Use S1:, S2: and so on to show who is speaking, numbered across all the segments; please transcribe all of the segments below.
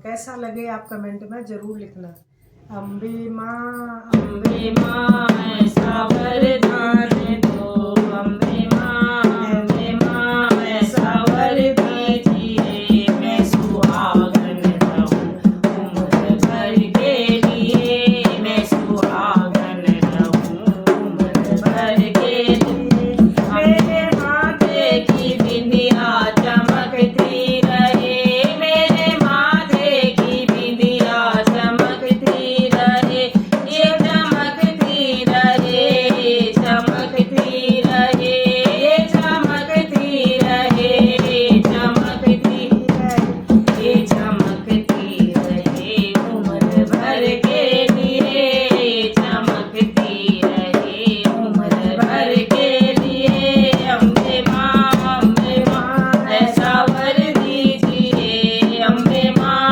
S1: कैसा लगे आप कमेंट में ज़रूर लिखना। अम्बे माँ
S2: ऐसा वरदान दो, अम्बे माँ ऐसा वर दीजिए, मैं सुहागन रहूं उम्र भर के लिए, मैं सुहागन रहूं उम्र भर के लिए। मेरे माथे की बिंदिया चमकती रहे, मेरे माथे की बिंदिया चमकती रहे, ये चमकती रहे, चमकती रहे, ये चमकती रहे, चमकती रहे, ये चमकती रहे उम्र भर के लिए, चमकती रहे उम्र भर के लिए। अम्बे माँ ऐसा वर दीजिए, अम्बे माँ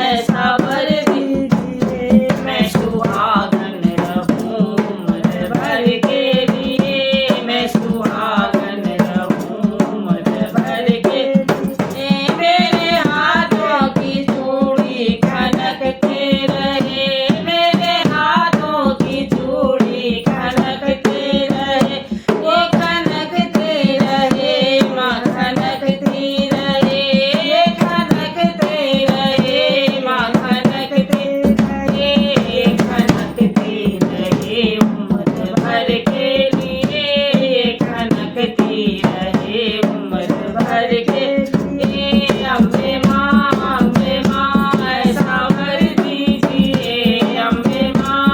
S2: ऐसा वर दीजिए, मैं सुहागन रहूं उम्र भर के लिए, मैं सुहागन रहूं उम्र भर के लिए। मेरे हाथों की चूड़ी खनकते रहे, मेरे हाथों की चूड़ी खनकते रहे, वो खनकते रहे, माँ खनकती रहे, ये खनकते रहे, माँ खनकते रहे, ये खनकती रहे उम्र भर के लिए, ये खनकती रहे उम्र भर के लिए। अम्बे माँ ऐसा वर दीजिए, अम्बे माँ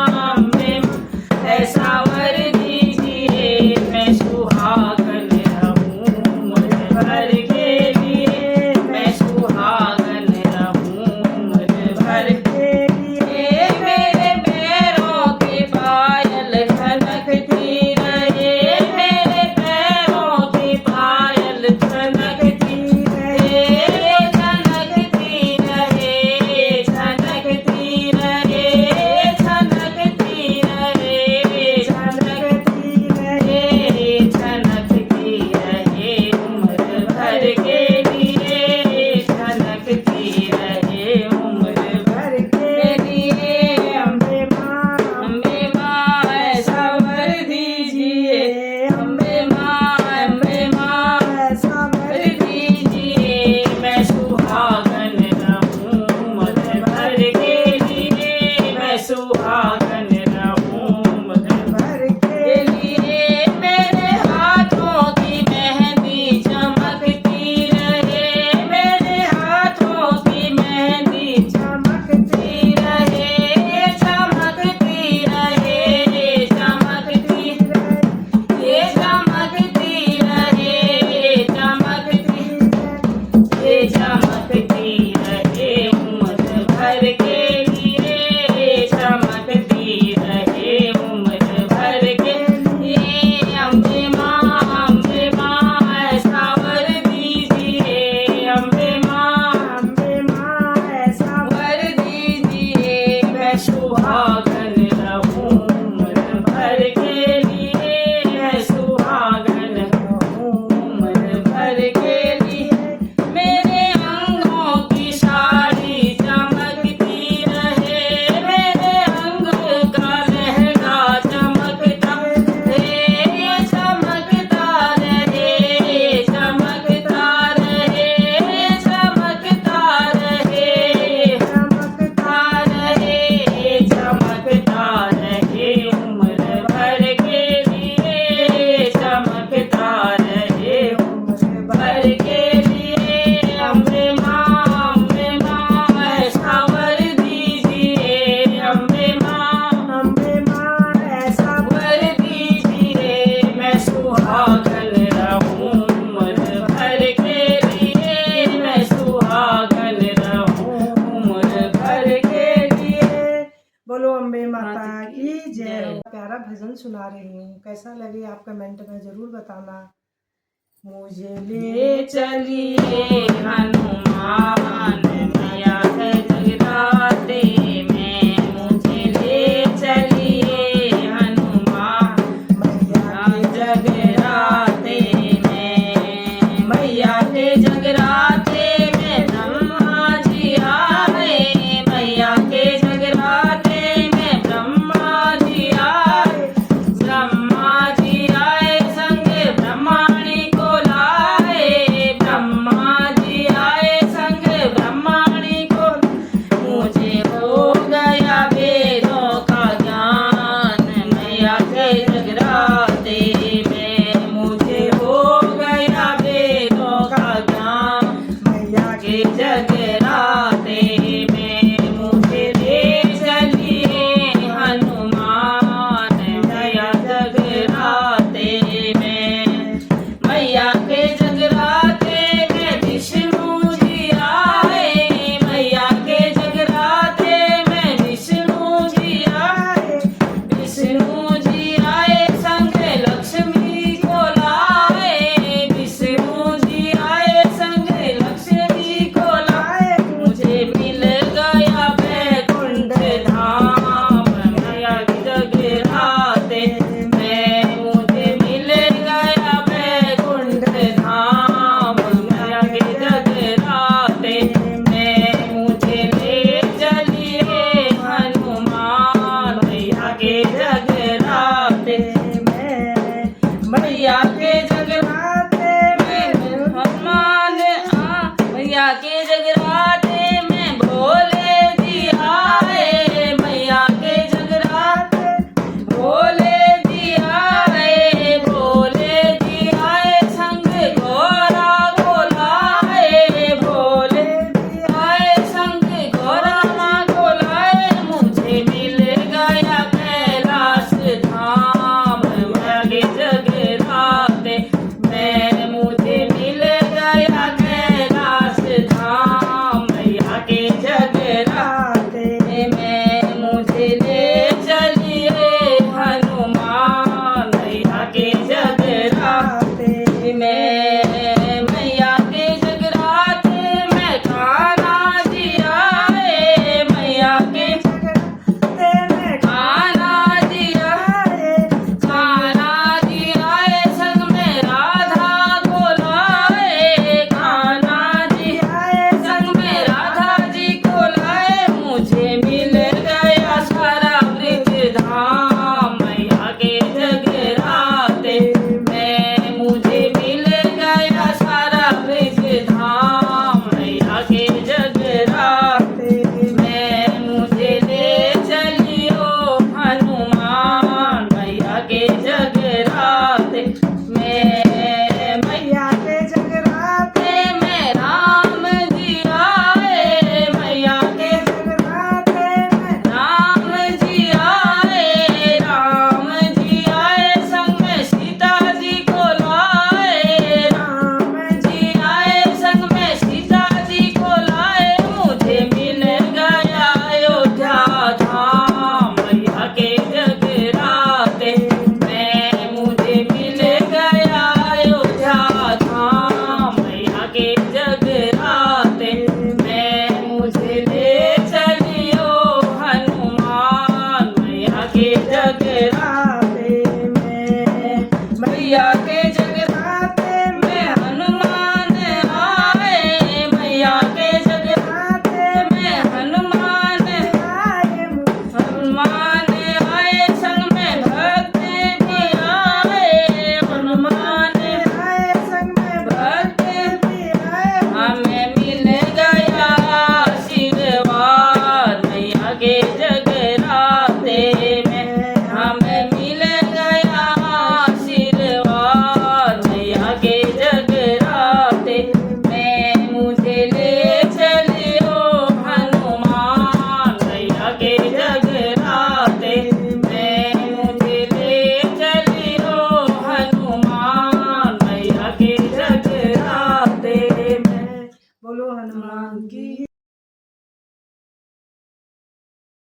S2: ऐसा वर दीजिए, मैं सुहागन रहूं उम्र भर के लिए, मैं सुहागन रहूं उम्र भर के लिए। मेरे पैरों के पायल खनकती रहे, मेरे पैरों की पायल खनकती रहे, खनकती रहे, खनकती रहे, खनकती रहे, खनकती रहे, खनकती रहे उम्र भर के लिए, खनकती रहे उम्र भर के लिए। अम्बे माँ ऐसा वर दीजिए, अम्बे माँ ऐसा वर दीजिए, मैं सुहागन रहूं उम्र भर के लिए, मैं सुहागन रहूं उम्र भर के लिए। मेरे हाथों की मेहंदी चमकती रहे, मेरे हाथों की मेहंदी चमकती रहे, चमकती रहे, चमकती रहे, ये चमकती रहे, चमकती रहे, ये चमकती रहे उम्र भर के लिए, चमकती रहे उम्र भर के लिए। अम्बे माँ ऐसा वर दीजिए, अम्बे माँ ऐसा वर दीजिए, मैं सुहागन रहूं उम्र भर के लिए, मैं सुहागन रहूं उम्र भर के लिए। मेरे अंगों की साड़ी चमकती रहे, मेरे अंग का लहंगा चमकता रहे, चमकता रहे, चमकता रहे, चमकता रहे, चमकता रहे, चमकता रहे उम्र भर के लिए, चमकता रहे उम्र भर के लिए। अम्बे माँ ऐसा वर दीजिए, अम्बे माँ ऐसा वर दीजिए, मैं सुहागन रहूं उम्र भर के लिए, मैं सुहागन रहूं उम्र भर के लिए।
S1: बोलो अम्बे माता की जय। प्यारा भजन सुना रही हूँ, कैसा लगे आप कमेंट में ज़रूर बताना। मुझे ले
S2: चलिए हनुमान मैया है जगराते में, मुझे ले चलिए हनुमान मैया जगराते में, मैया के जगराते में ब्रह्मा जी जगराते